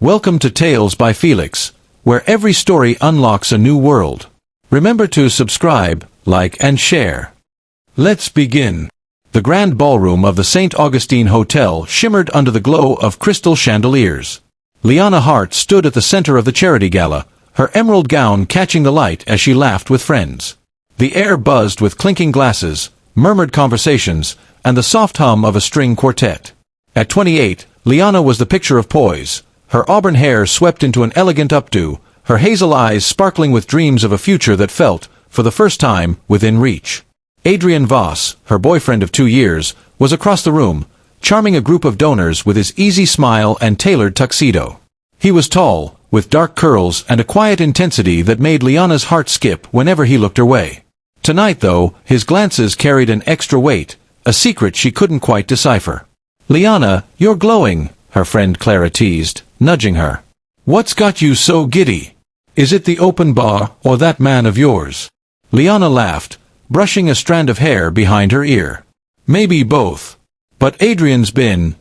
Welcome to Tales by Felix, where every story unlocks a new world. Remember to subscribe, like and share. Let's begin. The grand ballroom of the St. Augustine Hotel shimmered under the glow of crystal chandeliers. Liana Hart stood at the center of the charity gala, her emerald gown catching the light as she laughed with friends. The air buzzed with clinking glasses, murmured conversations, and the soft hum of a string quartet. At 28, Liana was the picture of poise, her auburn hair swept into an elegant updo, her hazel eyes sparkling with dreams of a future that felt, for the first time, within reach. Adrian Voss, her boyfriend of 2 years, was across the room, charming a group of donors with his easy smile and tailored tuxedo. He was tall, with dark curls and a quiet intensity that made Liana's heart skip whenever he looked her way. Tonight, though, his glances carried an extra weight, a secret she couldn't quite decipher. "Liana, you're glowing," her friend Clara teased, nudging her. "What's got you so giddy? Is it the open bar or that man of yours?" Liana laughed, brushing a strand of hair behind her ear. "Maybe both. But Adrian's been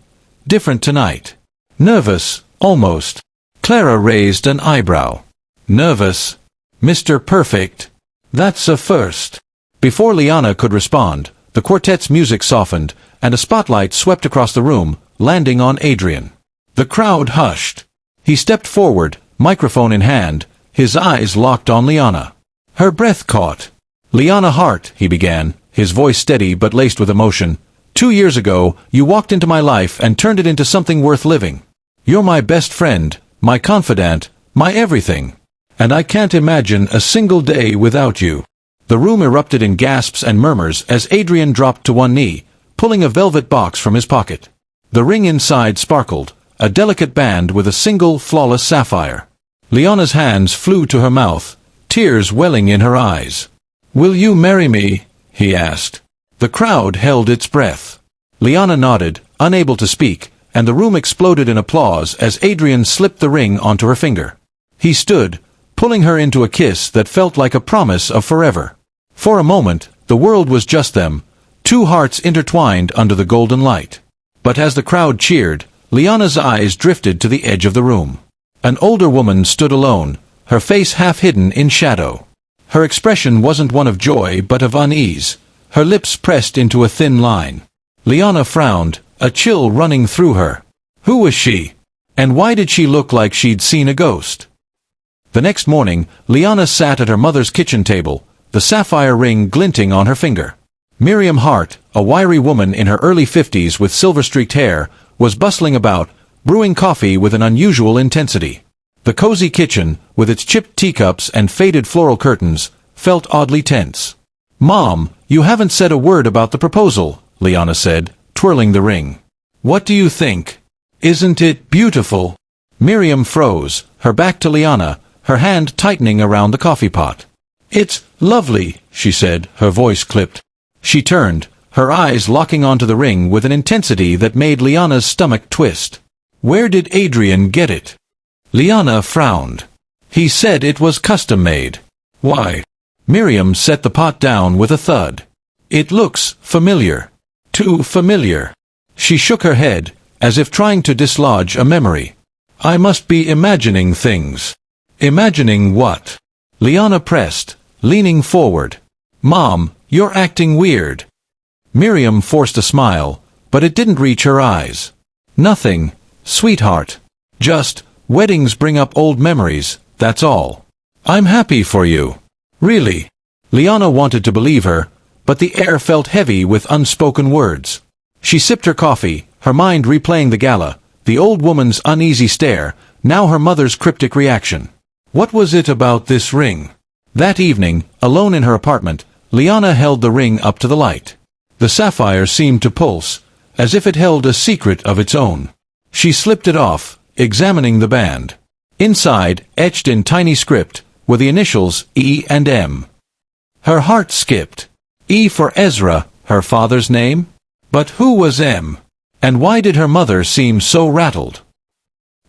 different tonight. Nervous, almost." Clara raised an eyebrow. "Nervous? Mr. Perfect? That's a first." Before Liana could respond, the quartet's music softened, and a spotlight swept across the room, landing on Adrian. The crowd hushed. He stepped forward, microphone in hand, his eyes locked on Liana. Her breath caught. "Liana Hart," he began, his voice steady but laced with emotion. "2 years ago, you walked into my life and turned it into something worth living. You're my best friend, my confidant, my everything. And I can't imagine a single day without you." The room erupted in gasps and murmurs as Adrian dropped to one knee, pulling a velvet box from his pocket. The ring inside sparkled, a delicate band with a single, flawless sapphire. Liana's hands flew to her mouth, tears welling in her eyes. "Will you marry me?" he asked. The crowd held its breath. Liana nodded, unable to speak, and the room exploded in applause as Adrian slipped the ring onto her finger. He stood, pulling her into a kiss that felt like a promise of forever. For a moment, the world was just them, two hearts intertwined under the golden light. But as the crowd cheered, Liana's eyes drifted to the edge of the room. An older woman stood alone, her face half hidden in shadow. Her expression wasn't one of joy but of unease, her lips pressed into a thin line. Liana frowned, a chill running through her. Who was she? And why did she look like she'd seen a ghost? The next morning, Liana sat at her mother's kitchen table, the sapphire ring glinting on her finger. Miriam Hart, a wiry woman in her early 50s with silver-streaked hair, was bustling about, brewing coffee with an unusual intensity. The cozy kitchen, with its chipped teacups and faded floral curtains, felt oddly tense. "Mom, you haven't said a word about the proposal," Liana said, twirling the ring. "What do you think? Isn't it beautiful?" Miriam froze, her back to Liana, her hand tightening around the coffee pot. "It's lovely," she said, her voice clipped. She turned, her eyes locking onto the ring with an intensity that made Liana's stomach twist. "Where did Adrian get it?" Liana frowned. "He said it was custom-made." "Why?" Miriam set the pot down with a thud. "It looks familiar. Too familiar." She shook her head, as if trying to dislodge a memory. "I must be imagining things." "Imagining what?" Liana pressed, leaning forward. "Mom, you're acting weird." Miriam forced a smile, but it didn't reach her eyes. "Nothing, sweetheart. Just, weddings bring up old memories, that's all. I'm happy for you." "Really?" Liana wanted to believe her, but the air felt heavy with unspoken words. She sipped her coffee, her mind replaying the gala, the old woman's uneasy stare, now her mother's cryptic reaction. What was it about this ring? That evening, alone in her apartment, Liana held the ring up to the light. The sapphire seemed to pulse, as if it held a secret of its own. She slipped it off, examining the band. Inside, etched in tiny script, were the initials E and M. Her heart skipped. E for Ezra, her father's name? But who was M? And why did her mother seem so rattled?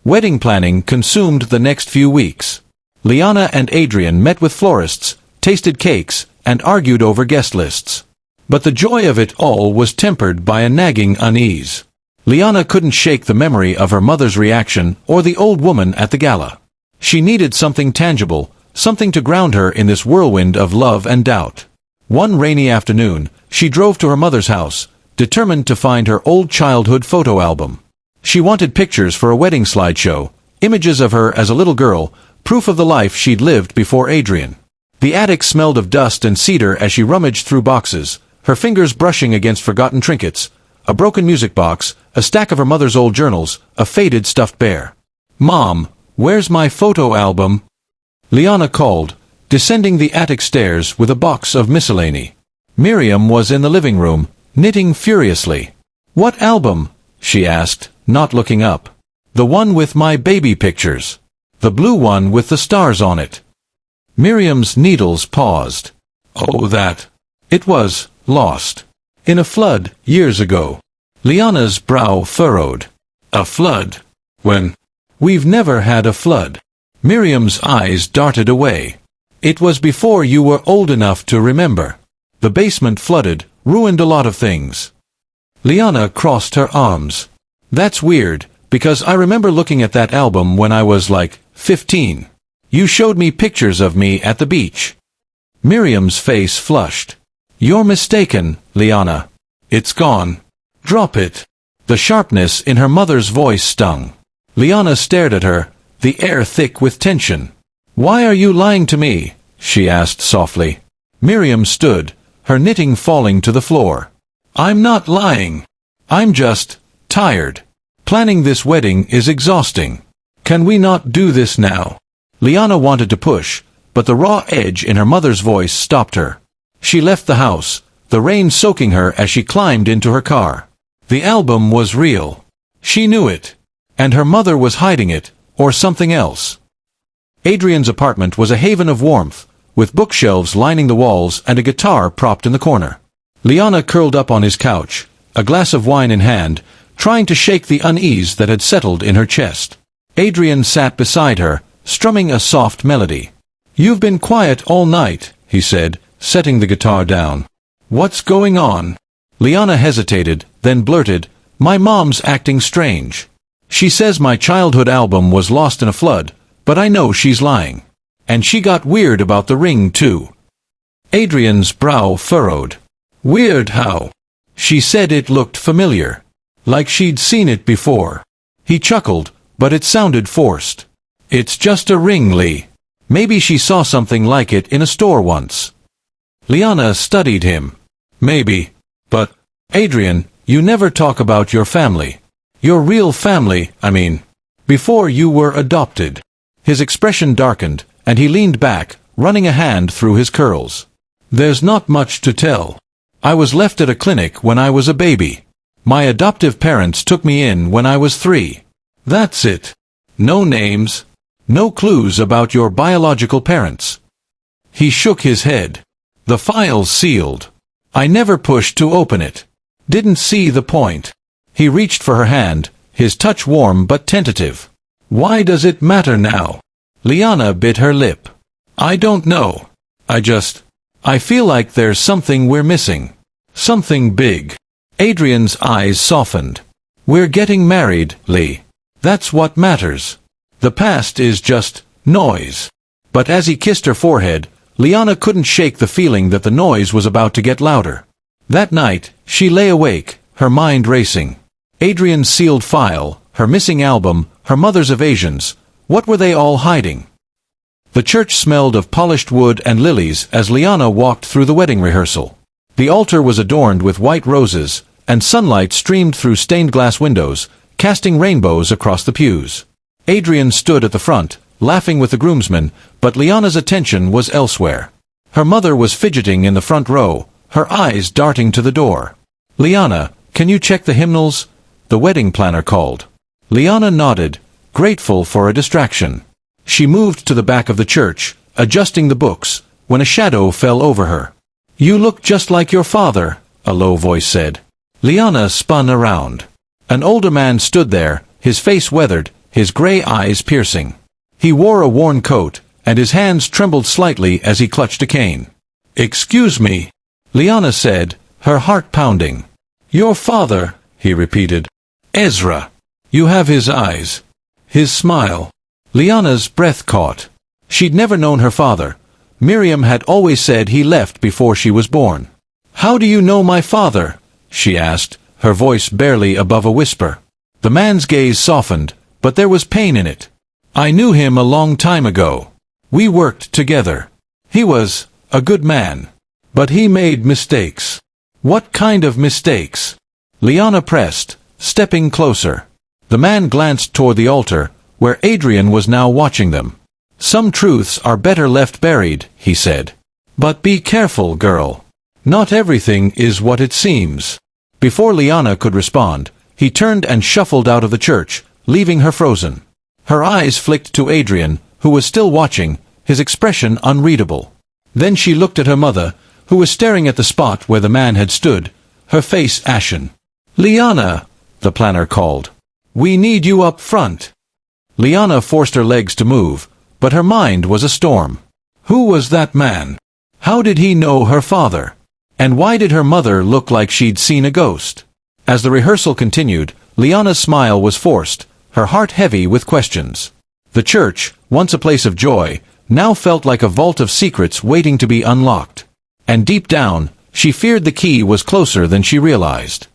Wedding planning consumed the next few weeks. Liana and Adrian met with florists, tasted cakes, and argued over guest lists. But the joy of it all was tempered by a nagging unease. Liana couldn't shake the memory of her mother's reaction or the old woman at the gala. She needed something tangible, something to ground her in this whirlwind of love and doubt. One rainy afternoon, she drove to her mother's house, determined to find her old childhood photo album. She wanted pictures for a wedding slideshow, images of her as a little girl, proof of the life she'd lived before Adrian. The attic smelled of dust and cedar as she rummaged through boxes, her fingers brushing against forgotten trinkets, a broken music box, a stack of her mother's old journals, a faded stuffed bear. "Mom, where's my photo album?" Liana called, descending the attic stairs with a box of miscellany. Miriam was in the living room, knitting furiously. "What album?" she asked, not looking up. "The one with my baby pictures. The blue one with the stars on it." Miriam's needles paused. "Oh, that. It was lost. In a flood, years ago." Liana's brow furrowed. "A flood? When? We've never had a flood." Miriam's eyes darted away. "It was before you were old enough to remember. The basement flooded, ruined a lot of things." Liana crossed her arms. "That's weird, because I remember looking at that album when I was like 15. You showed me pictures of me at the beach." Miriam's face flushed. "You're mistaken, Liana. It's gone. Drop it." The sharpness in her mother's voice stung. Liana stared at her, the air thick with tension. "Why are you lying to me?" she asked softly. Miriam stood, her knitting falling to the floor. "I'm not lying. I'm just tired. Planning this wedding is exhausting. Can we not do this now?" Liana wanted to push, but the raw edge in her mother's voice stopped her. She left the house, the rain soaking her as she climbed into her car. The album was real. She knew it. And her mother was hiding it, or something else. Adrian's apartment was a haven of warmth, with bookshelves lining the walls and a guitar propped in the corner. Liana curled up on his couch, a glass of wine in hand, trying to shake the unease that had settled in her chest. Adrian sat beside her, strumming a soft melody. "You've been quiet all night," he said, setting the guitar down. "What's going on?" Liana hesitated, then blurted, "My mom's acting strange. She says my childhood album was lost in a flood, but I know she's lying. And she got weird about the ring, too." Adrian's brow furrowed. "Weird how?" "She said it looked familiar. Like she'd seen it before." He chuckled, but it sounded forced. "It's just a ring, Lee. Maybe she saw something like it in a store once." Liana studied him. "Maybe. But, Adrian, you never talk about your family. Your real family, I mean. Before you were adopted." His expression darkened, and he leaned back, running a hand through his curls. "There's not much to tell. I was left at a clinic when I was a baby. My adoptive parents took me in when I was 3. That's it. No names. No clues about your biological parents." He shook his head. "The file's sealed. I never pushed to open it. Didn't see the point." He reached for her hand, his touch warm but tentative. "Why does it matter now?" Liana bit her lip. "I don't know. I feel like there's something we're missing. Something big." Adrian's eyes softened. "We're getting married, Lee. That's what matters. The past is just noise." But as he kissed her forehead, Liana couldn't shake the feeling that the noise was about to get louder. That night, she lay awake, her mind racing. Adrian's sealed file, her missing album, her mother's evasions. What were they all hiding? The church smelled of polished wood and lilies as Liana walked through the wedding rehearsal. The altar was adorned with white roses, and sunlight streamed through stained glass windows, casting rainbows across the pews. Adrian stood at the front, laughing with the groomsmen, but Liana's attention was elsewhere. Her mother was fidgeting in the front row, her eyes darting to the door. "Liana, can you check the hymnals?" the wedding planner called. Liana nodded, grateful for a distraction. She moved to the back of the church, adjusting the books, when a shadow fell over her. "You look just like your father," a low voice said. Liana spun around. An older man stood there, his face weathered, his gray eyes piercing. He wore a worn coat, and his hands trembled slightly as he clutched a cane. "Excuse me," Liana said, her heart pounding. "Your father," he repeated. Ezra. You have his eyes. His smile. Liana's breath caught. She'd never known her father. Miriam had always said he left before she was born. "How do you know my father?" she asked, her voice barely above a whisper. The man's gaze softened, but there was pain in it. "I knew him a long time ago. We worked together. He was a good man. But he made mistakes." "What kind of mistakes?" Liana pressed, stepping closer. The man glanced toward the altar, where Adrian was now watching them. "Some truths are better left buried," he said. "But be careful, girl. Not everything is what it seems." Before Liana could respond, he turned and shuffled out of the church, leaving her frozen. Her eyes flicked to Adrian, who was still watching, his expression unreadable. Then she looked at her mother, who was staring at the spot where the man had stood, her face ashen. "Liana," the planner called. "We need you up front." Liana forced her legs to move, but her mind was a storm. Who was that man? How did he know her father? And why did her mother look like she'd seen a ghost? As the rehearsal continued, Liana's smile was forced, her heart heavy with questions. The church, once a place of joy, now felt like a vault of secrets waiting to be unlocked. And deep down, she feared the key was closer than she realized.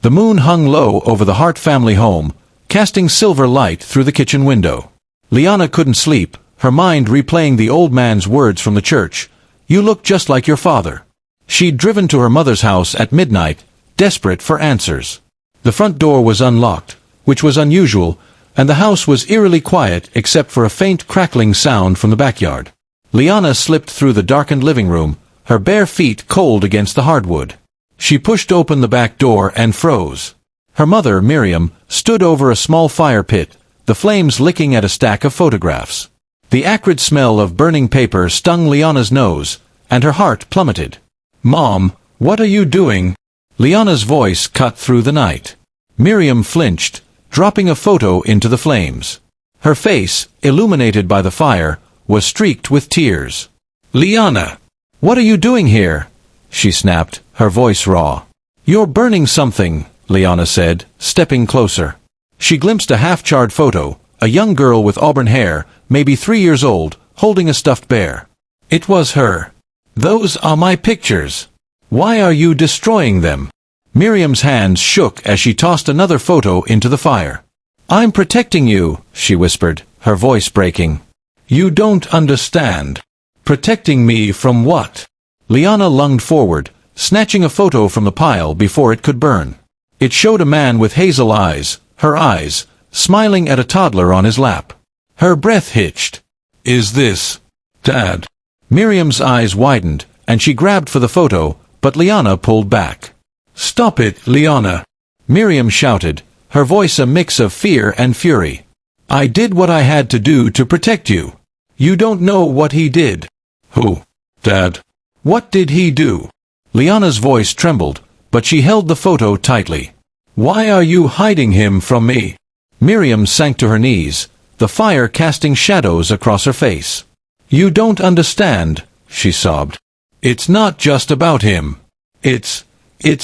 The moon hung low over the Hart family home, casting silver light through the kitchen window. Liana couldn't sleep, her mind replaying the old man's words from the church. "You look just like your father." She'd driven to her mother's house at midnight, desperate for answers. The front door was unlocked, which was unusual, and the house was eerily quiet except for a faint crackling sound from the backyard. Liana slipped through the darkened living room, her bare feet cold against the hardwood. She pushed open the back door and froze. Her mother, Miriam, stood over a small fire pit, the flames licking at a stack of photographs. The acrid smell of burning paper stung Liana's nose, and her heart plummeted. "Mom, what are you doing?" Liana's voice cut through the night. Miriam flinched, dropping a photo into the flames. Her face, illuminated by the fire, was streaked with tears. "Liana, what are you doing here?" she snapped, her voice raw. "You're burning something," Liana said, stepping closer. She glimpsed a half-charred photo, a young girl with auburn hair, maybe 3 years old, holding a stuffed bear. It was her. "Those are my pictures. Why are you destroying them?" Miriam's hands shook as she tossed another photo into the fire. "I'm protecting you," she whispered, her voice breaking. "You don't understand. Protecting me from what?" Liana lunged forward, snatching a photo from the pile before it could burn. It showed a man with hazel eyes, her eyes, smiling at a toddler on his lap. Her breath hitched. "Is this Dad?" Miriam's eyes widened, and she grabbed for the photo, but Liana pulled back. "Stop it, Liana!" Miriam shouted, her voice a mix of fear and fury. "I did what I had to do to protect you. You don't know what he did." "Who? Dad? What did he do?" Liana's voice trembled, but she held the photo tightly. "Why are you hiding him from me?" Miriam sank to her knees, the fire casting shadows across her face. "You don't understand," she sobbed. "It's not just about him. It's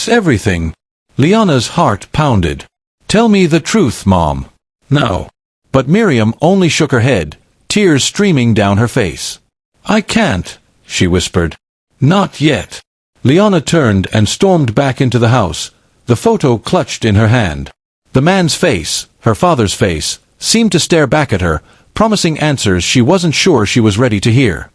everything." Liana's heart pounded. "Tell me the truth, Mom." "No." But Miriam only shook her head, tears streaming down her face. "I can't," she whispered. "Not yet." Liana turned and stormed back into the house, the photo clutched in her hand. The man's face, her father's face, seemed to stare back at her, promising answers she wasn't sure she was ready to hear.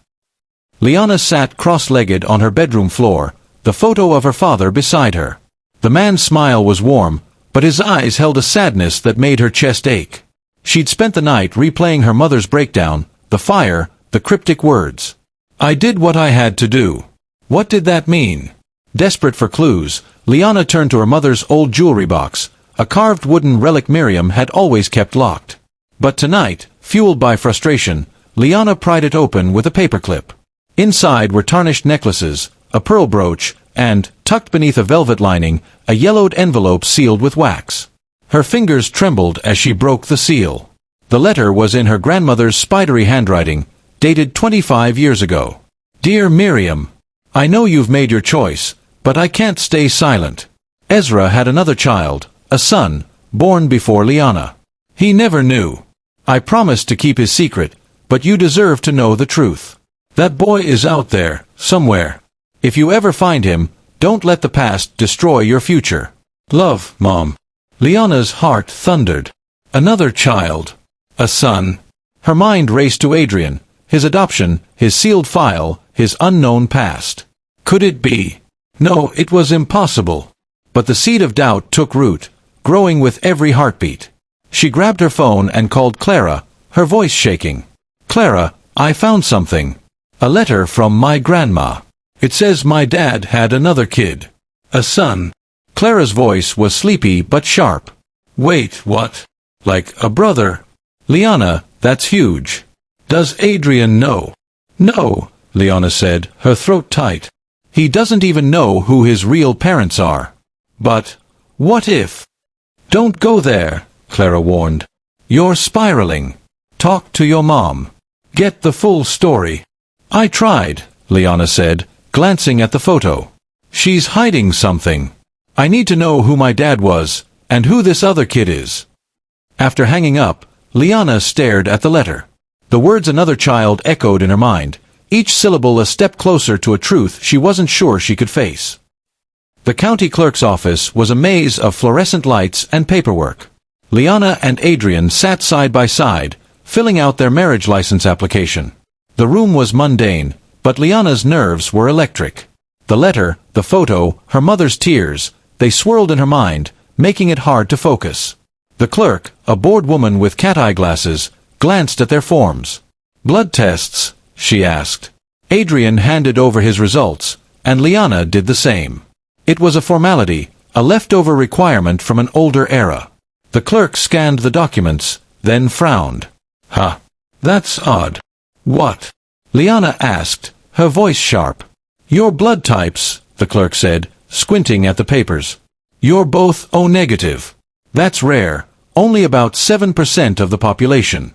Liana sat cross-legged on her bedroom floor, the photo of her father beside her. The man's smile was warm, but his eyes held a sadness that made her chest ache. She'd spent the night replaying her mother's breakdown, the fire, the cryptic words. "I did what I had to do." What did that mean? Desperate for clues, Liana turned to her mother's old jewelry box, a carved wooden relic Miriam had always kept locked. But tonight, fueled by frustration, Liana pried it open with a paperclip. Inside were tarnished necklaces, a pearl brooch, and, tucked beneath a velvet lining, a yellowed envelope sealed with wax. Her fingers trembled as she broke the seal. The letter was in her grandmother's spidery handwriting, dated 25 years ago. "Dear Miriam, I know you've made your choice, but I can't stay silent. Ezra had another child, a son, born before Liana. He never knew. I promised to keep his secret, but you deserve to know the truth. That boy is out there, somewhere. If you ever find him, don't let the past destroy your future. Love, Mom. Liana's heart thundered. Another child. A son. Her mind raced to Adrian, his adoption, his sealed file, his unknown past. Could it be? No, it was impossible. But the seed of doubt took root, growing with every heartbeat. She grabbed her phone and called Clara, her voice shaking. Clara, I found something. A letter from my grandma. It says my dad had another kid. A son. Clara's voice was sleepy but sharp. Wait, what? Like a brother? Liana, that's huge. Does Adrian know? No, Liana said, her throat tight. He doesn't even know who his real parents are. But, what if? Don't go there, Clara warned. You're spiraling. Talk to your mom. Get the full story. I tried, Liana said, glancing at the photo. She's hiding something. I need to know who my dad was, and who this other kid is. After hanging up, Liana stared at the letter. The words another child echoed in her mind, each syllable a step closer to a truth she wasn't sure she could face. The county clerk's office was a maze of fluorescent lights and paperwork. Liana and Adrian sat side by side, filling out their marriage license application. The room was mundane, but Liana's nerves were electric. The letter, the photo, her mother's tears, they swirled in her mind, making it hard to focus. The clerk, a bored woman with cat-eye glasses, glanced at their forms. Blood tests, she asked. Adrian handed over his results, and Liana did the same. It was a formality, a leftover requirement from an older era. The clerk scanned the documents, then frowned. Huh. That's odd. What? Liana asked, her voice sharp. Your blood types, the clerk said, squinting at the papers. You're both O negative. That's rare, only about 7% of the population.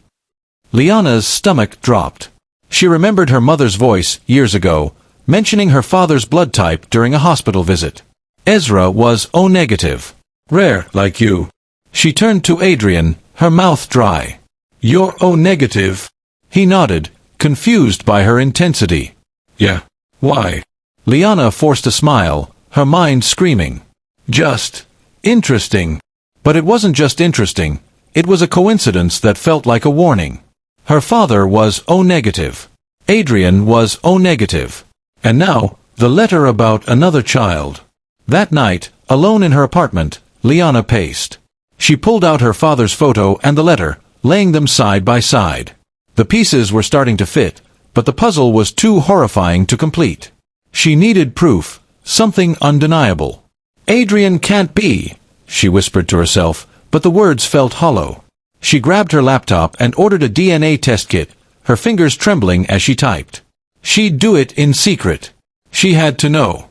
Liana's stomach dropped. She remembered her mother's voice, years ago, mentioning her father's blood type during a hospital visit. Ezra was O negative. Rare, like you. She turned to Adrian, her mouth dry. You're O negative? He nodded, confused by her intensity. Yeah. Why? Liana forced a smile, her mind screaming. Just interesting. But it wasn't just interesting, it was a coincidence that felt like a warning. Her father was O negative. Adrian was O negative. And now, the letter about another child. That night, alone in her apartment, Liana paced. She pulled out her father's photo and the letter, laying them side by side. The pieces were starting to fit, but the puzzle was too horrifying to complete. She needed proof, something undeniable. Adrian can't be, she whispered to herself, but the words felt hollow. She grabbed her laptop and ordered a DNA test kit, her fingers trembling as she typed. She'd do it in secret. She had to know.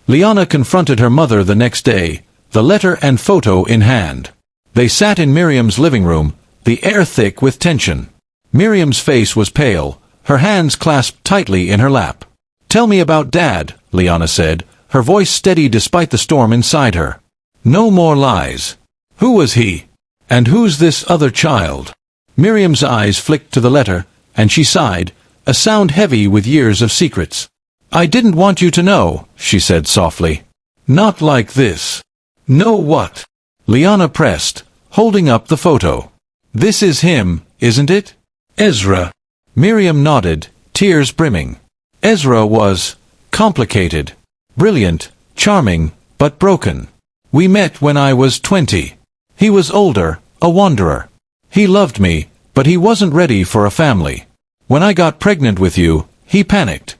Liana confronted her mother the next day, the letter and photo in hand. They sat in Miriam's living room, the air thick with tension. Miriam's face was pale, her hands clasped tightly in her lap. Tell me about Dad, Liana said, her voice steady despite the storm inside her. No more lies. Who was he? And who's this other child? Miriam's eyes flicked to the letter, and she sighed, a sound heavy with years of secrets. I didn't want you to know, she said softly. Not like this. Know what? Liana pressed, holding up the photo. This is him, isn't it? Ezra. Miriam nodded, tears brimming. Ezra was complicated, brilliant, charming, but broken. We met when I was 20. He was older, a wanderer. He loved me, but he wasn't ready for a family. When I got pregnant with you, he panicked.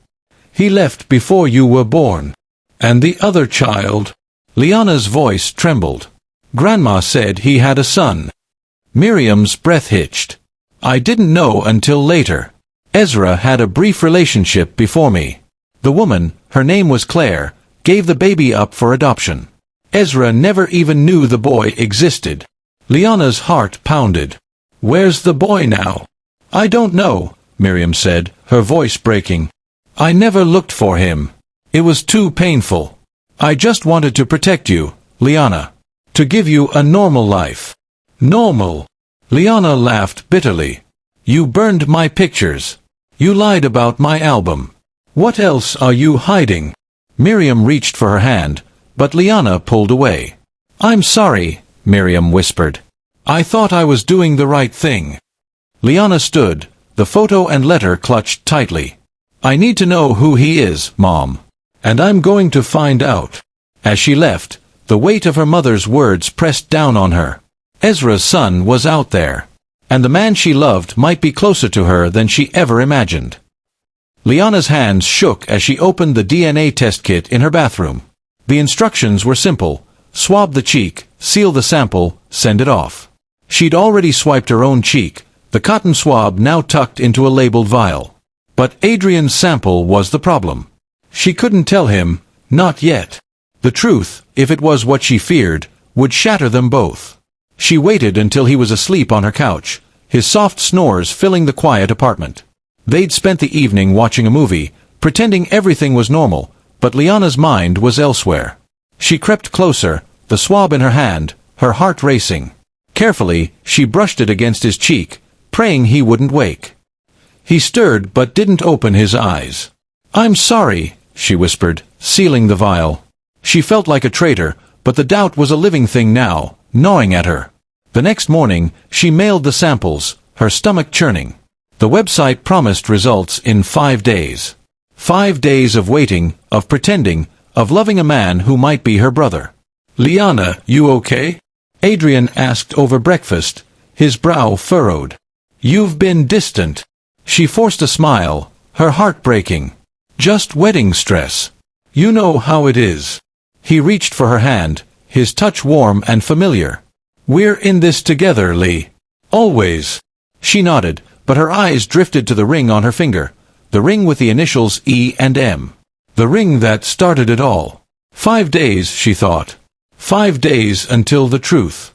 He left before you were born. And the other child? Liana's voice trembled. Grandma said he had a son. Miriam's breath hitched. I didn't know until later. Ezra had a brief relationship before me. The woman, her name was Claire, gave the baby up for adoption. Ezra never even knew the boy existed. Liana's heart pounded. Where's the boy now? I don't know, Miriam said, her voice breaking. I never looked for him. It was too painful. I just wanted to protect you, Liana. To give you a normal life. Normal. Liana laughed bitterly. You burned my pictures. You lied about my album. What else are you hiding? Miriam reached for her hand, but Liana pulled away. I'm sorry, Miriam whispered. I thought I was doing the right thing. Liana stood, the photo and letter clutched tightly. I need to know who he is, Mom. And I'm going to find out. As she left, the weight of her mother's words pressed down on her. Ezra's son was out there. And the man she loved might be closer to her than she ever imagined. Liana's hands shook as she opened the DNA test kit in her bathroom. The instructions were simple. Swab the cheek, seal the sample, send it off. She'd already swiped her own cheek, the cotton swab now tucked into a labeled vial. But Adrian's sample was the problem. She couldn't tell him, not yet. The truth, if it was what she feared, would shatter them both. She waited until he was asleep on her couch, his soft snores filling the quiet apartment. They'd spent the evening watching a movie, pretending everything was normal, but Liana's mind was elsewhere. She crept closer, the swab in her hand, her heart racing. Carefully, she brushed it against his cheek, praying he wouldn't wake. He stirred but didn't open his eyes. I'm sorry, she whispered, sealing the vial. She felt like a traitor, but the doubt was a living thing now, gnawing at her. The next morning, she mailed the samples, her stomach churning. The website promised results in 5 days. 5 days of waiting, of pretending, of loving a man who might be her brother. Liana, you okay? Adrian asked over breakfast, his brow furrowed. You've been distant. She forced a smile, her heart breaking. Just wedding stress. You know how it is. He reached for her hand, his touch warm and familiar. We're in this together, Lee. Always. She nodded, but her eyes drifted to the ring on her finger, the ring with the initials E and M. The ring that started it all. 5 days, she thought. 5 days until the truth.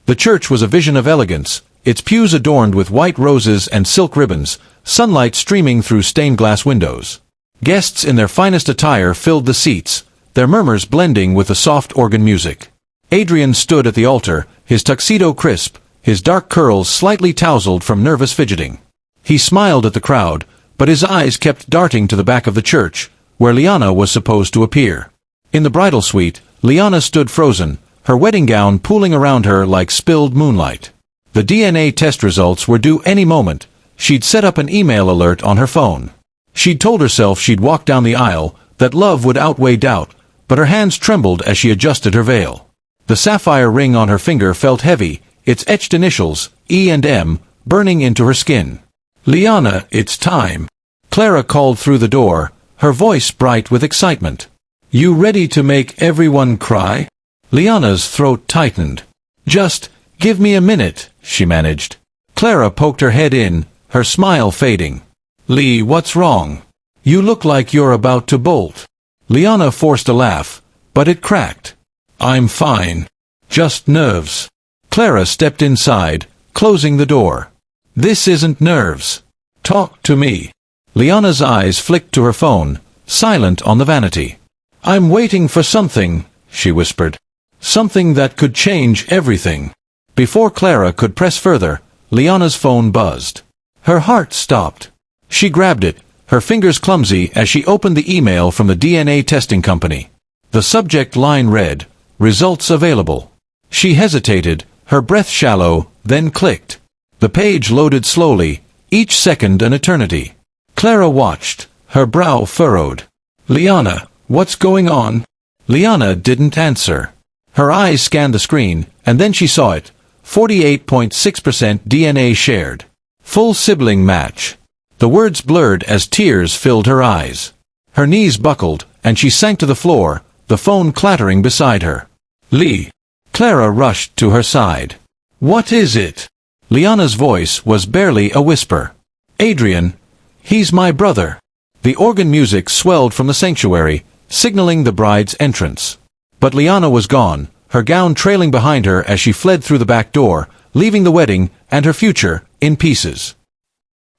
The church was a vision of elegance, its pews adorned with white roses and silk ribbons, sunlight streaming through stained glass windows. Guests in their finest attire filled the seats, their murmurs blending with the soft organ music. Adrian stood at the altar, his tuxedo crisp, his dark curls slightly tousled from nervous fidgeting. He smiled at the crowd, but his eyes kept darting to the back of the church, where Liana was supposed to appear. In the bridal suite, Liana stood frozen, her wedding gown pooling around her like spilled moonlight. The DNA test results were due any moment. She'd set up an email alert on her phone. She'd told herself she'd walk down the aisle, that love would outweigh doubt, but her hands trembled as she adjusted her veil. The sapphire ring on her finger felt heavy, its etched initials, E and M, burning into her skin. Liana, it's time. Clara called through the door, her voice bright with excitement. You ready to make everyone cry? Liana's throat tightened. Just, give me a minute, she managed. Clara poked her head in, her smile fading. Lee, what's wrong? You look like you're about to bolt. Liana forced a laugh, but it cracked. I'm fine. Just nerves. Clara stepped inside, closing the door. This isn't nerves. Talk to me. Liana's eyes flicked to her phone, silent on the vanity. I'm waiting for something, she whispered. Something that could change everything. Before Clara could press further, Liana's phone buzzed. Her heart stopped. She grabbed it, her fingers clumsy as she opened the email from the DNA testing company. The subject line read, Results available. She hesitated, her breath shallow, then clicked. The page loaded slowly, each second an eternity. Clara watched, her brow furrowed. Liana, what's going on? Liana didn't answer. Her eyes scanned the screen, and then she saw it. 48.6% DNA shared. Full sibling match. The words blurred as tears filled her eyes. Her knees buckled, and she sank to the floor, the phone clattering beside her. Lee. Clara rushed to her side. What is it? Liana's voice was barely a whisper. Adrian. He's my brother. The organ music swelled from the sanctuary, signaling the bride's entrance. But Liana was gone, her gown trailing behind her as she fled through the back door, leaving the wedding and her future in pieces.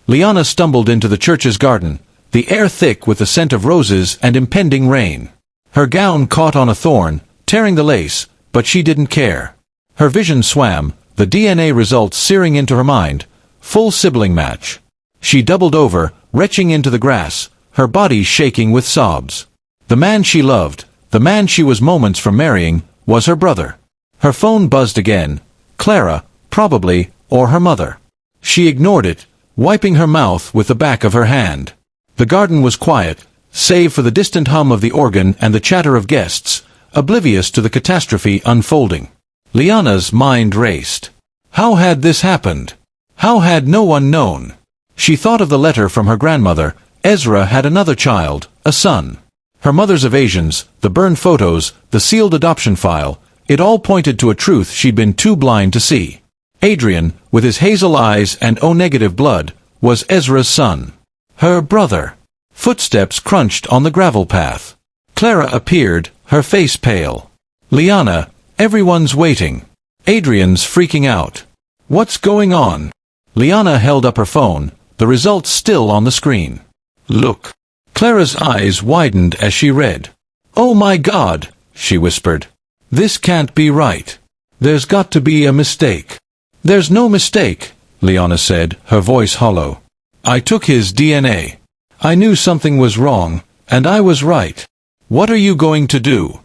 Liana stumbled into the church's garden, the air thick with the scent of roses and impending rain. Her gown caught on a thorn, tearing the lace, but she didn't care. Her vision swam, the DNA results searing into her mind. Full sibling match. She doubled over, retching into the grass, her body shaking with sobs. The man she loved, the man she was moments from marrying, was her brother. Her phone buzzed again. Clara, probably, or her mother. She ignored it, wiping her mouth with the back of her hand. The garden was quiet, save for the distant hum of the organ and the chatter of guests, oblivious to the catastrophe unfolding. Liana's mind raced. How had this happened? How had no one known? She thought of the letter from her grandmother. Ezra had another child, a son. Her mother's evasions, the burned photos, the sealed adoption file, it all pointed to a truth she'd been too blind to see. Adrian, with his hazel eyes and O-negative blood, was Ezra's son. Her brother. Footsteps crunched on the gravel path. Clara appeared, her face pale. Liana, everyone's waiting. Adrian's freaking out. What's going on? Liana held up her phone, the results still on the screen. Look. Clara's eyes widened as she read. Oh my God, she whispered. This can't be right. There's got to be a mistake. There's no mistake, Liana said, her voice hollow. I took his DNA. I knew something was wrong, and I was right. What are you going to do?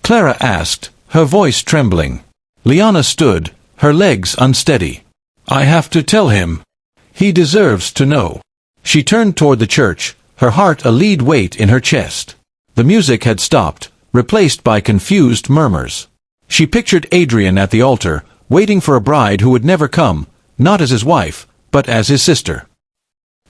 Clara asked, her voice trembling. Liana stood, her legs unsteady. I have to tell him. He deserves to know. She turned toward the church, her heart a lead weight in her chest. The music had stopped, replaced by confused murmurs. She pictured Adrian at the altar, waiting for a bride who would never come, not as his wife, but as his sister.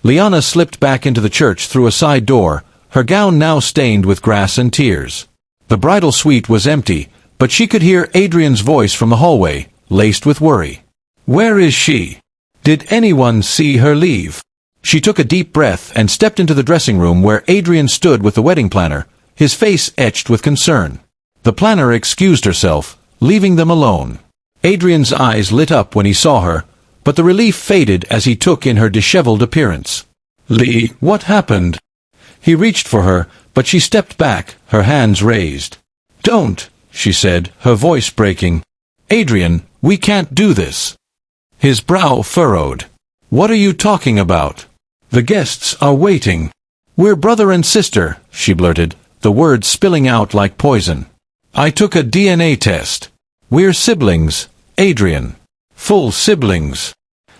Liana slipped back into the church through a side door, her gown now stained with grass and tears. The bridal suite was empty, but she could hear Adrian's voice from the hallway, laced with worry. Where is she? Did anyone see her leave? She took a deep breath and stepped into the dressing room where Adrian stood with the wedding planner, his face etched with concern. The planner excused herself, leaving them alone. Adrian's eyes lit up when he saw her, but the relief faded as he took in her disheveled appearance. Lee, what happened? He reached for her, but she stepped back, her hands raised. Don't, she said, her voice breaking. Adrian, we can't do this. His brow furrowed. What are you talking about? The guests are waiting. We're brother and sister, she blurted, the words spilling out like poison. I took a DNA test. We're siblings, Adrian. Full siblings.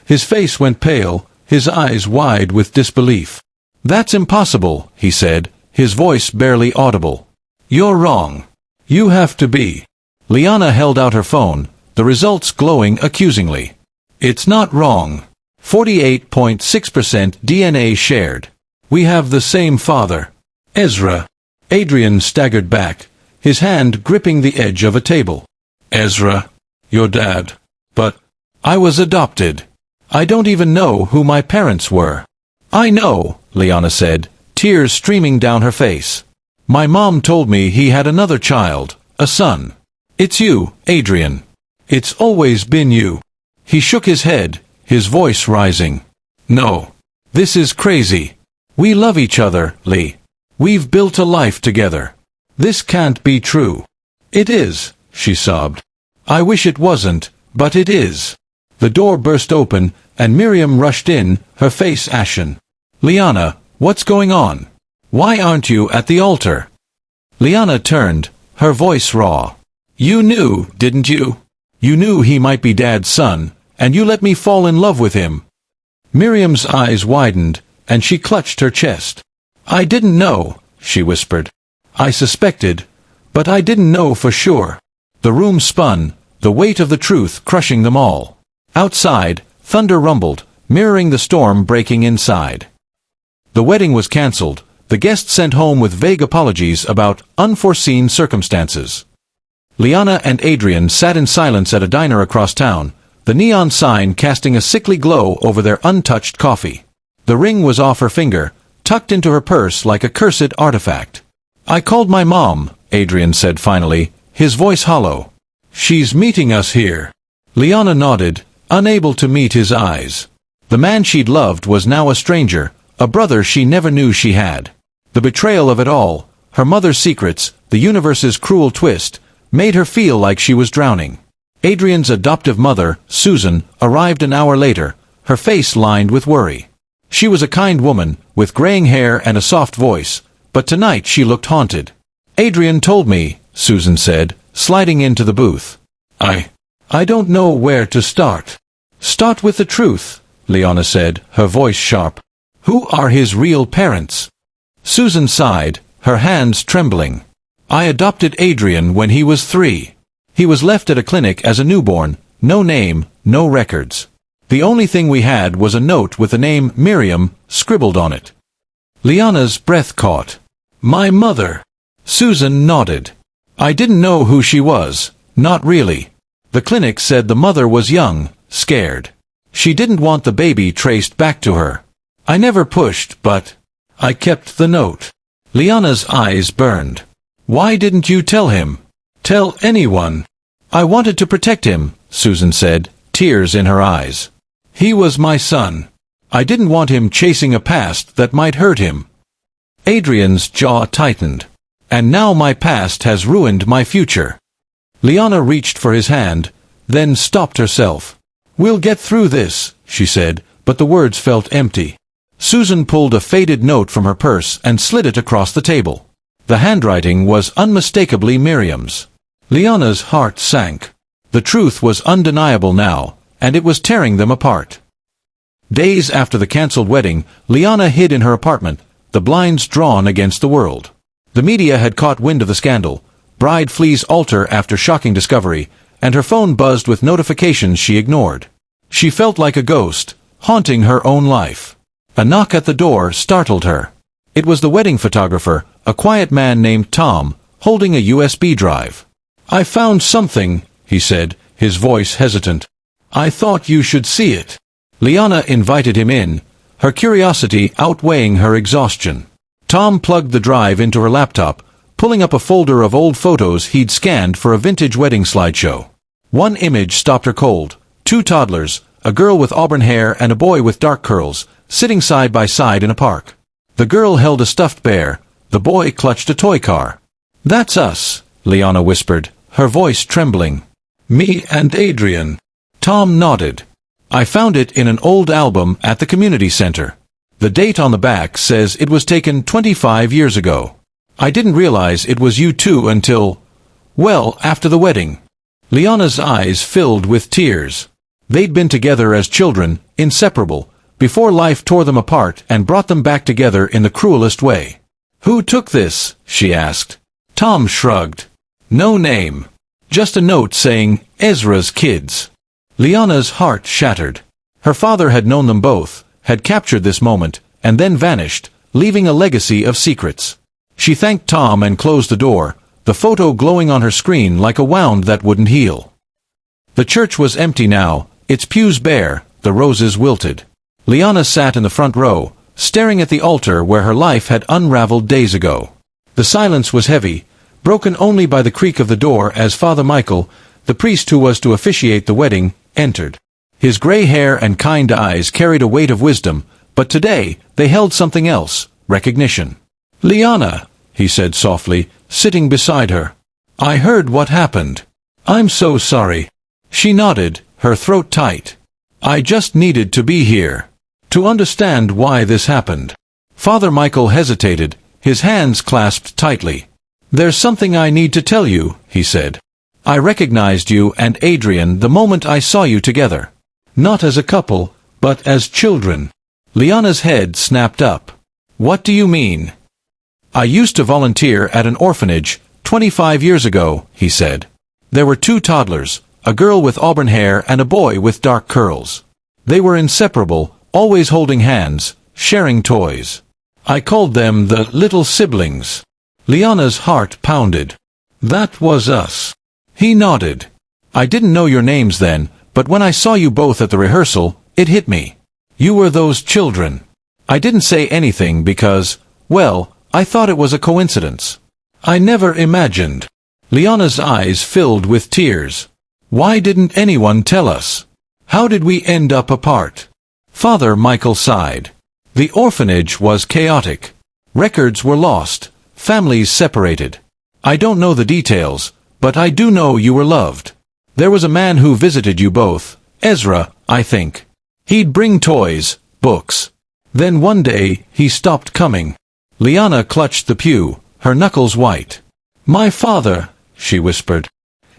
His face went pale, his eyes wide with disbelief. That's impossible, he said, his voice barely audible. You're wrong. You have to be. Liana held out her phone, the results glowing accusingly. It's not wrong. 48.6% DNA shared. We have the same father. Ezra. Adrian staggered back, his hand gripping the edge of a table. Ezra. Your dad. But I was adopted. I don't even know who my parents were. I know, Liana said, tears streaming down her face. My mom told me he had another child, a son. It's you, Adrian. It's always been you. He shook his head, his voice rising. No. This is crazy. We love each other, Lee. We've built a life together. This can't be true. It is, she sobbed. I wish it wasn't, but it is. The door burst open, and Miriam rushed in, her face ashen. Liana, what's going on? Why aren't you at the altar? Liana turned, her voice raw. You knew, didn't you? You knew he might be Dad's son, and you let me fall in love with him. Miriam's eyes widened, and she clutched her chest. I didn't know, she whispered. I suspected, but I didn't know for sure. The room spun, the weight of the truth crushing them all. Outside, thunder rumbled, mirroring the storm breaking inside. The wedding was cancelled, the guests sent home with vague apologies about unforeseen circumstances. Liana and Adrian sat in silence at a diner across town, the neon sign casting a sickly glow over their untouched coffee. The ring was off her finger, tucked into her purse like a cursed artifact. I called my mom, Adrian said finally, his voice hollow. She's meeting us here. Liana nodded, unable to meet his eyes. The man she'd loved was now a stranger, a brother she never knew she had. The betrayal of it all, her mother's secrets, the universe's cruel twist, made her feel like she was drowning. Adrian's adoptive mother, Susan, arrived an hour later, her face lined with worry. She was a kind woman, with graying hair and a soft voice, but tonight she looked haunted. "Adrian told me," Susan said, sliding into the booth. I don't know where to start." "Start with the truth," Liana said, her voice sharp. "Who are his real parents?" Susan sighed, her hands trembling. "I adopted Adrian when he was 3. He was left at a clinic as a newborn, no name, no records. The only thing we had was a note with the name Miriam scribbled on it." Liana's breath caught. "My mother." Susan nodded. "I didn't know who she was, not really. The clinic said the mother was young, scared. She didn't want the baby traced back to her. I never pushed, but I kept the note." Liana's eyes burned. "Why didn't you tell him?" "Tell anyone." "I wanted to protect him," Susan said, tears in her eyes. "He was my son. I didn't want him chasing a past that might hurt him." Adrian's jaw tightened. "And now my past has ruined my future." Liana reached for his hand, then stopped herself. "We'll get through this," she said, but the words felt empty. Susan pulled a faded note from her purse and slid it across the table. The handwriting was unmistakably Miriam's. Liana's heart sank. The truth was undeniable now, and it was tearing them apart. Days after the cancelled wedding, Liana hid in her apartment, the blinds drawn against the world. The media had caught wind of the scandal. Bride flees altar after shocking discovery, and her phone buzzed with notifications she ignored. She felt like a ghost, haunting her own life. A knock at the door startled her. It was the wedding photographer, a quiet man named Tom, holding a USB drive. "I found something," he said, his voice hesitant. "I thought you should see it." Liana invited him in, her curiosity outweighing her exhaustion. Tom plugged the drive into her laptop, pulling up a folder of old photos he'd scanned for a vintage wedding slideshow. One image stopped her cold. 2 toddlers, a girl with auburn hair and a boy with dark curls, sitting side by side in a park. The girl held a stuffed bear, the boy clutched a toy car. "That's us," Liana whispered, her voice trembling. "Me and Adrian." Tom nodded. "I found it in an old album at the community center. The date on the back says it was taken 25 years ago. I didn't realize it was you two until, well, after the wedding." Liana's eyes filled with tears. They'd been together as children, inseparable, before life tore them apart and brought them back together in the cruelest way. "Who took this?" she asked. Tom shrugged. "No name. Just a note saying, Ezra's kids." Liana's heart shattered. Her father had known them both, had captured this moment, and then vanished, leaving a legacy of secrets. She thanked Tom and closed the door, the photo glowing on her screen like a wound that wouldn't heal. The church was empty now, its pews bare, the roses wilted. Liana sat in the front row, staring at the altar where her life had unraveled days ago. The silence was heavy, broken only by the creak of the door as Father Michael, the priest who was to officiate the wedding, entered. His gray hair and kind eyes carried a weight of wisdom, but today they held something else, recognition. "Liana," he said softly, sitting beside her. "I heard what happened. I'm so sorry." She nodded, her throat tight. "I just needed to be here, to understand why this happened." Father Michael hesitated, his hands clasped tightly. "There's something I need to tell you," he said. "I recognized you and Adrian the moment I saw you together. Not as a couple, but as children." Liana's head snapped up. "What do you mean?" "I used to volunteer at an orphanage 25 years ago," he said. "There were 2 toddlers, a girl with auburn hair and a boy with dark curls. They were inseparable, always holding hands, sharing toys. I called them the little siblings." Liana's heart pounded. "That was us." He nodded. "I didn't know your names then, but when I saw you both at the rehearsal, it hit me. You were those children. I didn't say anything because, well, I thought it was a coincidence. I never imagined." Liana's eyes filled with tears. "Why didn't anyone tell us? How did we end up apart?" Father Michael sighed. "The orphanage was chaotic. Records were lost, families separated. I don't know the details, But I do know you were loved. There was a man who visited you both, Ezra, I think. He'd bring toys, books. Then one day, he stopped coming. Liana clutched the pew, her knuckles white. My father, she whispered.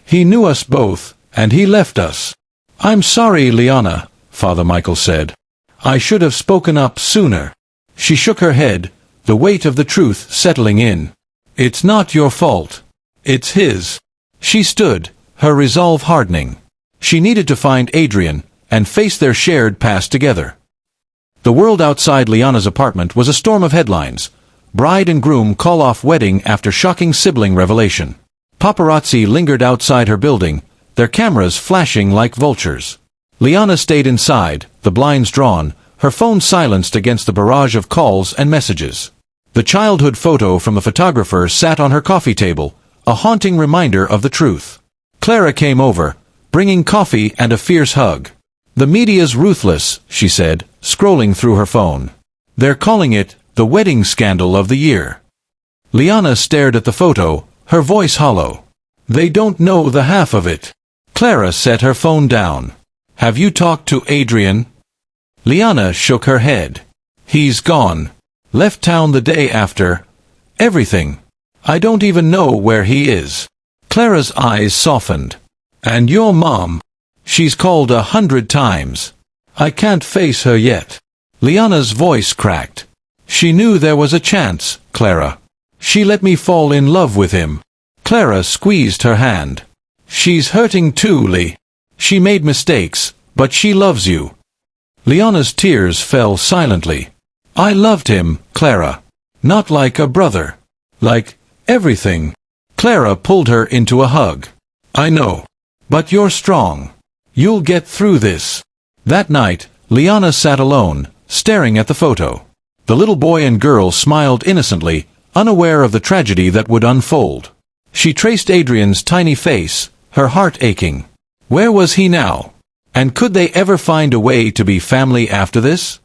He knew us both, and he left us. I'm sorry, Liana, Father Michael said. I should have spoken up sooner. She shook her head, the weight of the truth settling in. It's not your fault. It's his. She stood, her resolve hardening. She needed to find Adrian, and face their shared past together. The world outside Liana's apartment was a storm of headlines. Bride and groom call off wedding after shocking sibling revelation. Paparazzi lingered outside her building, their cameras flashing like vultures. Liana stayed inside, the blinds drawn, her phone silenced against the barrage of calls and messages. The childhood photo from the photographer sat on her coffee table, a haunting reminder of the truth. Clara came over, bringing coffee and a fierce hug. The media's ruthless, she said, scrolling through her phone. They're calling it the wedding scandal of the year. Liana stared at the photo, her voice hollow. They don't know the half of it. Clara set her phone down. Have you talked to Adrian? Liana shook her head. He's gone. Left town the day after. Everything. I don't even know where he is. Clara's eyes softened. And your mom? She's called 100 times. I can't face her yet. Liana's voice cracked. She knew there was a chance, Clara. She let me fall in love with him. Clara squeezed her hand. She's hurting too, Lee. She made mistakes, but she loves you. Liana's tears fell silently. I loved him, Clara. Not like a brother. Like everything. Clara pulled her into a hug. I know. But you're strong. You'll get through this. That night, Liana sat alone, staring at the photo. The little boy and girl smiled innocently, unaware of the tragedy that would unfold. She traced Adrian's tiny face, her heart aching. Where was he now? And could they ever find a way to be family after this?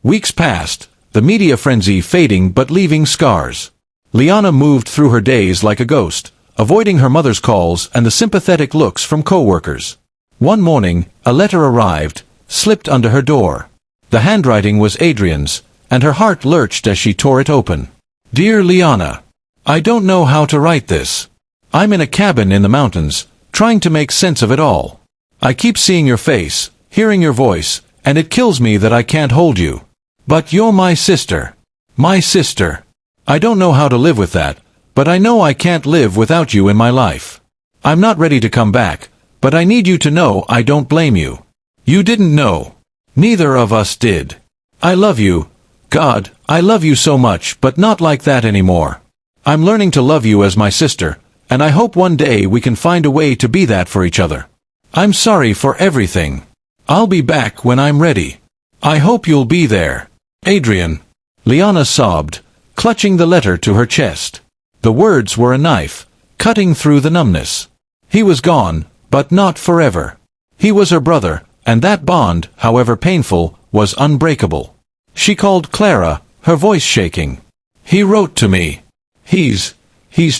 Weeks passed, the media frenzy fading but leaving scars. Liana moved through her days like a ghost, avoiding her mother's calls and the sympathetic looks from co-workers. One morning, a letter arrived, slipped under her door. The handwriting was Adrian's, and her heart lurched as she tore it open. Dear Liana, I don't know how to write this. I'm in a cabin in the mountains, trying to make sense of it all. I keep seeing your face, hearing your voice, and it kills me that I can't hold you. But you're my sister. My sister. I don't know how to live with that, but I know I can't live without you in my life. I'm not ready to come back, but I need you to know I don't blame you. You didn't know. Neither of us did. I love you. God, I love you so much, but not like that anymore. I'm learning to love you as my sister, and I hope one day we can find a way to be that for each other. I'm sorry for everything. I'll be back when I'm ready. I hope you'll be there. Adrian. Liana sobbed, clutching the letter to her chest. The words were a knife, cutting through the numbness. He was gone, but not forever. He was her brother, and that bond, however painful, was unbreakable. She called Clara, her voice shaking. He wrote to me. He's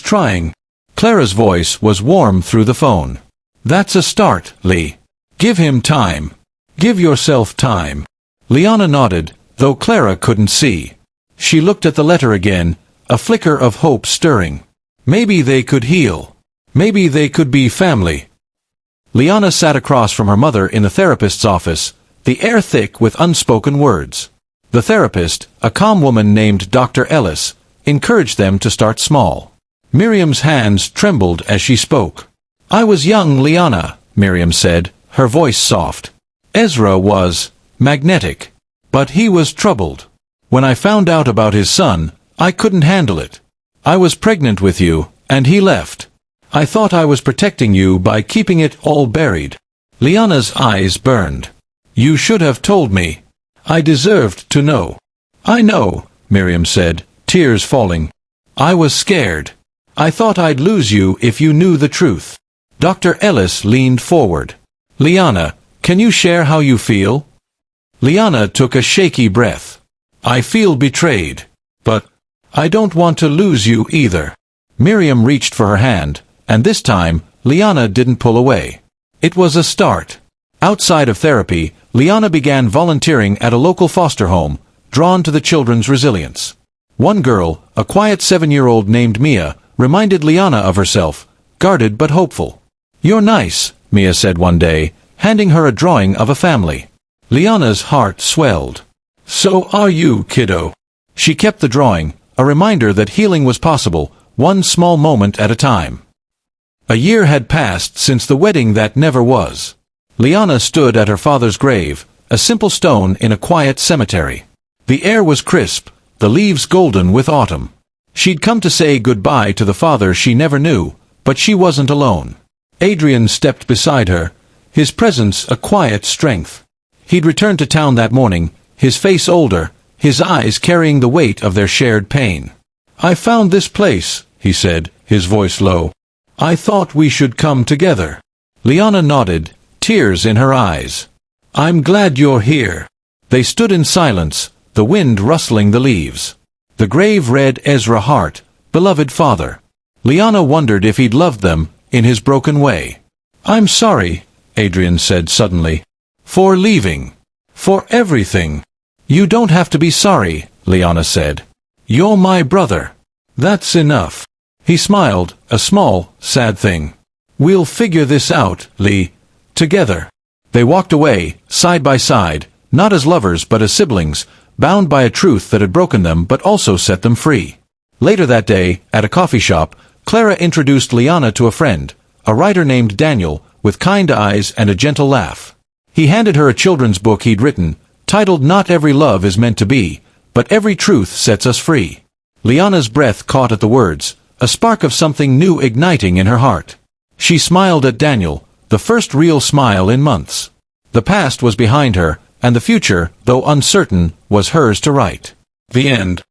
trying. Clara's voice was warm through the phone. That's a start, Lee. Give him time. Give yourself time. Liana nodded, though Clara couldn't see. She looked at the letter again, a flicker of hope stirring. Maybe they could heal. Maybe they could be family. Liana sat across from her mother in the therapist's office, the air thick with unspoken words. The therapist, a calm woman named Dr. Ellis, encouraged them to start small. Miriam's hands trembled as she spoke. I was young, Liana, Miriam said, her voice soft. Ezra was magnetic. But he was troubled. When I found out about his son, I couldn't handle it. I was pregnant with you, and he left. I thought I was protecting you by keeping it all buried. Liana's eyes burned. You should have told me. I deserved to know. I know, Miriam said, tears falling. I was scared. I thought I'd lose you if you knew the truth. Dr. Ellis leaned forward. Liana, can you share how you feel? Liana took a shaky breath. I feel betrayed. But I don't want to lose you either. Miriam reached for her hand, and this time, Liana didn't pull away. It was a start. Outside of therapy, Liana began volunteering at a local foster home, drawn to the children's resilience. One girl, a quiet 7-year-old named Mia, reminded Liana of herself, guarded but hopeful. "You're nice," Mia said one day, handing her a drawing of a family. Liana's heart swelled. "So are you, kiddo." She kept the drawing, a reminder that healing was possible, one small moment at a time. A year had passed since the wedding that never was. Liana stood at her father's grave, a simple stone in a quiet cemetery. The air was crisp, the leaves golden with autumn. She'd come to say goodbye to the father she never knew, but she wasn't alone. Adrian stepped beside her, his presence a quiet strength. He'd returned to town that morning, his face older, his eyes carrying the weight of their shared pain. "I found this place," he said, his voice low. "I thought we should come together." Liana nodded, tears in her eyes. "I'm glad you're here." They stood in silence, the wind rustling the leaves. The grave read Ezra Hart, beloved father. Liana wondered if he'd loved them, in his broken way. "I'm sorry," Adrian said suddenly. "For leaving. For everything." "You don't have to be sorry," Liana said. "You're my brother. That's enough." He smiled, a small, sad thing. "We'll figure this out, Lee. Together." They walked away, side by side, not as lovers but as siblings, bound by a truth that had broken them but also set them free. Later that day, at a coffee shop, Clara introduced Liana to a friend, a writer named Daniel, with kind eyes and a gentle laugh. He handed her a children's book he'd written, titled Not Every Love Is Meant to Be, But Every Truth Sets Us Free. Liana's breath caught at the words, a spark of something new igniting in her heart. She smiled at Daniel, the first real smile in months. The past was behind her, and the future, though uncertain, was hers to write. The end.